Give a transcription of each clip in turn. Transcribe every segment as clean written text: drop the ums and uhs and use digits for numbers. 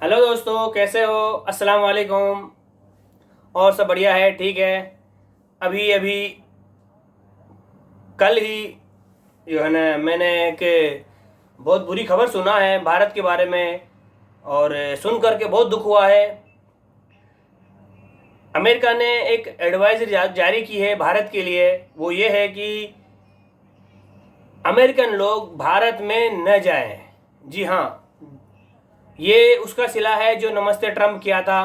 Hello दोस्तों, कैसे हो? अस्सलाम वालेकुम। और सब बढ़िया है? ठीक है। अभी अभी कल ही जो है ना, मैंने एक बहुत बुरी खबर सुना है भारत के बारे में। और सुन करके बहुत दुख हुआ है। अमेरिका ने एक एडवाइजरी जारी की है भारत के लिए। वो ये है कि अमेरिकन लोग भारत में न जाएं। जी हाँ, ये उसका सिला है जो नमस्ते ट्रम्प किया था।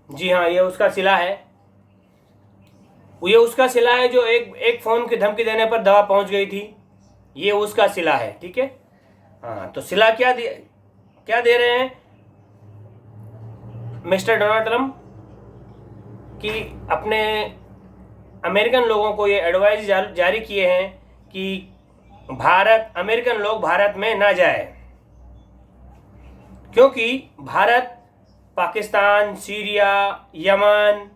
जी हाँ, ये उसका सिला है। ये उसका सिला है जो एक एक फ़ोन की धमकी देने पर दवा पहुंच गई थी। ये उसका सिला है। ठीक है। हाँ, तो सिला क्या दे रहे हैं मिस्टर डोनाल्ड ट्रम्प कि अपने अमेरिकन लोगों को ये एडवाइस जारी किए हैं कि अमेरिकन लोग भारत में ना जाए, क्योंकि भारत पाकिस्तान, सीरिया, यमन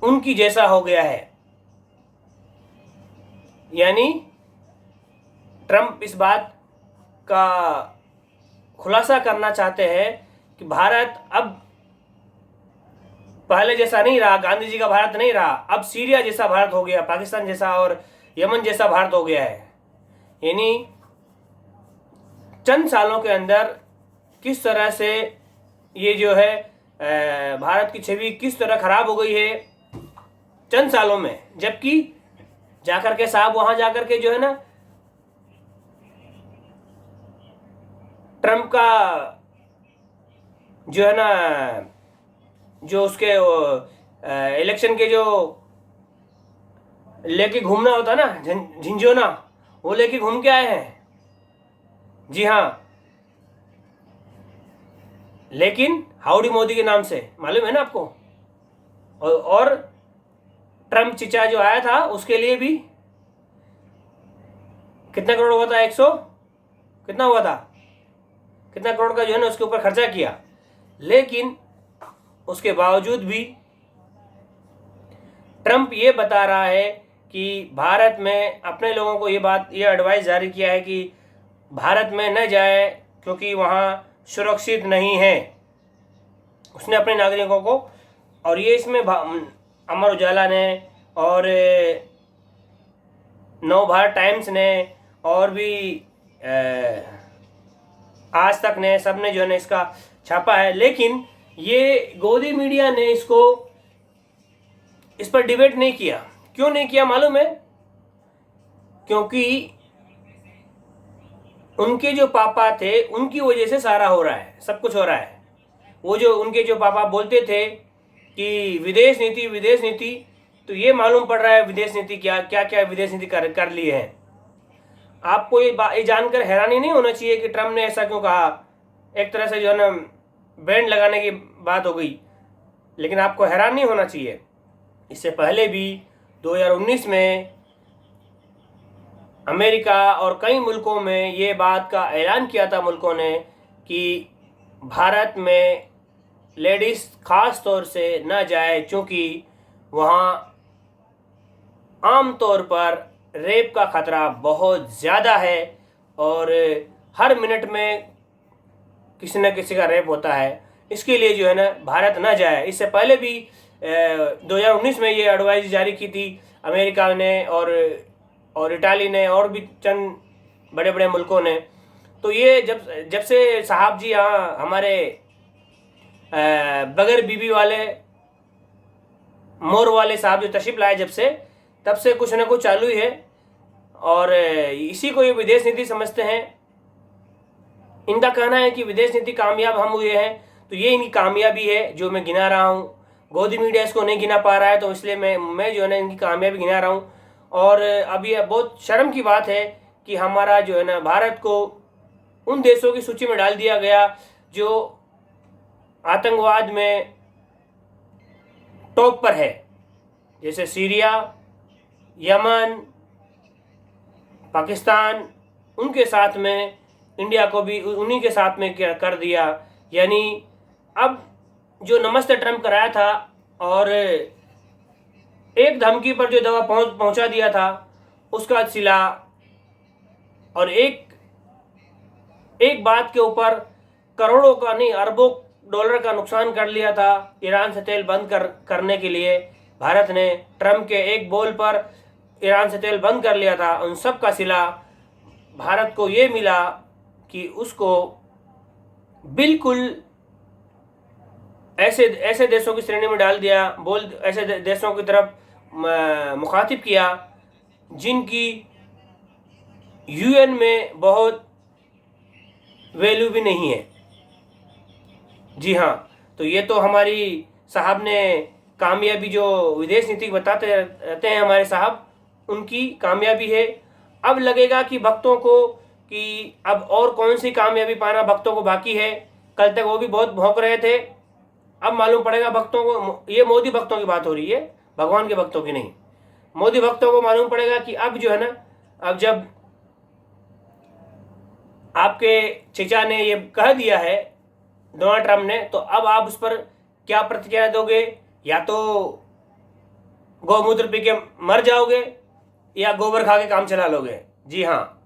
उनकी जैसा हो गया है। यानी ट्रम्प इस बात का खुलासा करना चाहते हैं कि भारत अब पहले जैसा नहीं रहा, गांधी जी का भारत नहीं रहा। अब सीरिया जैसा भारत हो गया, पाकिस्तान जैसा और यमन जैसा भारत हो गया है। यानी चंद सालों के अंदर किस तरह से ये जो है भारत की छवि किस तरह खराब हो गई है चंद सालों में। जबकि जाकर के साहब वहां जाकर के जो है ना, ट्रम्प का जो है ना, जो उसके इलेक्शन के जो लेके घूमना होता ना, झिंझोना, वो लेके घूम के आए हैं। जी हाँ, लेकिन हाउडी मोदी के नाम से, मालूम है ना आपको। और ट्रम्प चिचा जो आया था उसके लिए भी कितना करोड़ हुआ था? 100 कितना हुआ था? कितना करोड़ का जो है ना उसके ऊपर खर्चा किया। लेकिन उसके बावजूद भी ट्रम्प ये बता रहा है कि भारत में अपने लोगों को ये एडवाइस जारी किया है कि भारत में न जाए, क्योंकि वहाँ सुरक्षित नहीं है। उसने अपने नागरिकों को, और ये इसमें अमर उजाला ने और नव भारत टाइम्स ने और भी आज तक ने, सब ने जो है ना इसका छापा है। लेकिन ये गोदी मीडिया ने इस पर डिबेट नहीं किया। क्यों नहीं किया मालूम है? क्योंकि उनके जो पापा थे उनकी वजह से सारा हो रहा है, सब कुछ हो रहा है। वो जो उनके जो पापा बोलते थे कि विदेश नीति विदेश नीति, तो ये मालूम पड़ रहा है विदेश नीति क्या क्या क्या विदेश नीति कर ली है। आपको ये जानकर हैरानी नहीं होना चाहिए कि ट्रम्प ने ऐसा क्यों कहा। एक तरह से जो है ना बैंड लगाने की बात हो गई। लेकिन आपको हैरान नहीं होना चाहिए। इससे पहले भी 2019 में अमेरिका और कई मुल्कों में ये बात का ऐलान किया था मुल्कों ने कि भारत में लेडीज़ ख़ास तौर से न जाए, क्योंकि वहाँ आम तौर पर रेप का ख़तरा बहुत ज़्यादा है और हर मिनट में किसी न किसी का रेप होता है। इसके लिए जो है ना भारत न जाए। इससे पहले भी 2019 में ये एडवाइस जारी की थी अमेरिका ने और इटाली ने और भी चंद बड़े बड़े मुल्कों ने। तो ये जब से साहब जी यहाँ हमारे बगैर बीबी वाले मोर वाले साहब जो तशरीफ लाए, तब से कुछ न कुछ चालू ही है। और इसी को ये विदेश नीति समझते हैं। इनका कहना है कि विदेश नीति कामयाब हम हुए हैं, तो ये इनकी कामयाबी है जो मैं गिना रहा हूँ। गोदी मीडिया इसको नहीं गिना पा रहा है, तो इसलिए मैं जो है ना इनकी कामयाबी गिना रहा हूँ। और अब ये बहुत शर्म की बात है कि हमारा जो है ना भारत को उन देशों की सूची में डाल दिया गया जो आतंकवाद में टॉप पर है, जैसे सीरिया, यमन, पाकिस्तान। उनके साथ में इंडिया को भी उन्हीं के साथ में कर दिया। यानी अब जो नमस्ते ट्रम्प कराया था और एक धमकी पर जो दवा पहुंचा दिया था उसका सिला, और एक बात के ऊपर करोड़ों का नहीं, अरबों डॉलर का नुकसान कर लिया था ईरान से तेल बंद करने के लिए। भारत ने ट्रम्प के एक बोल पर ईरान से तेल बंद कर लिया था। उन सब का सिला भारत को ये मिला कि उसको बिल्कुल ऐसे ऐसे देशों की श्रेणी में डाल दिया, ऐसे देशों की तरफ मुखातिब किया जिनकी यूएन में बहुत वैल्यू भी नहीं है। जी हाँ, तो ये तो हमारी साहब ने कामयाबी, जो विदेश नीति बताते रहते हैं हमारे साहब, उनकी कामयाबी है। अब लगेगा कि भक्तों को कि अब और कौन सी कामयाबी पाना भक्तों को बाकी है। कल तक वो भी बहुत भौंक रहे थे, अब मालूम पड़ेगा भक्तों को। ये मोदी भक्तों की बात हो रही है, भगवान के भक्तों की नहीं। मोदी भक्तों को मालूम पड़ेगा कि अब जो है ना, अब जब आपके चचा ने ये कह दिया है, डोनाल्ड ट्रम्प ने, तो अब आप उस पर क्या प्रतिक्रिया दोगे? या तो गौमूत्र पी के मर जाओगे या गोबर खा के काम चला लोगे। जी हाँ,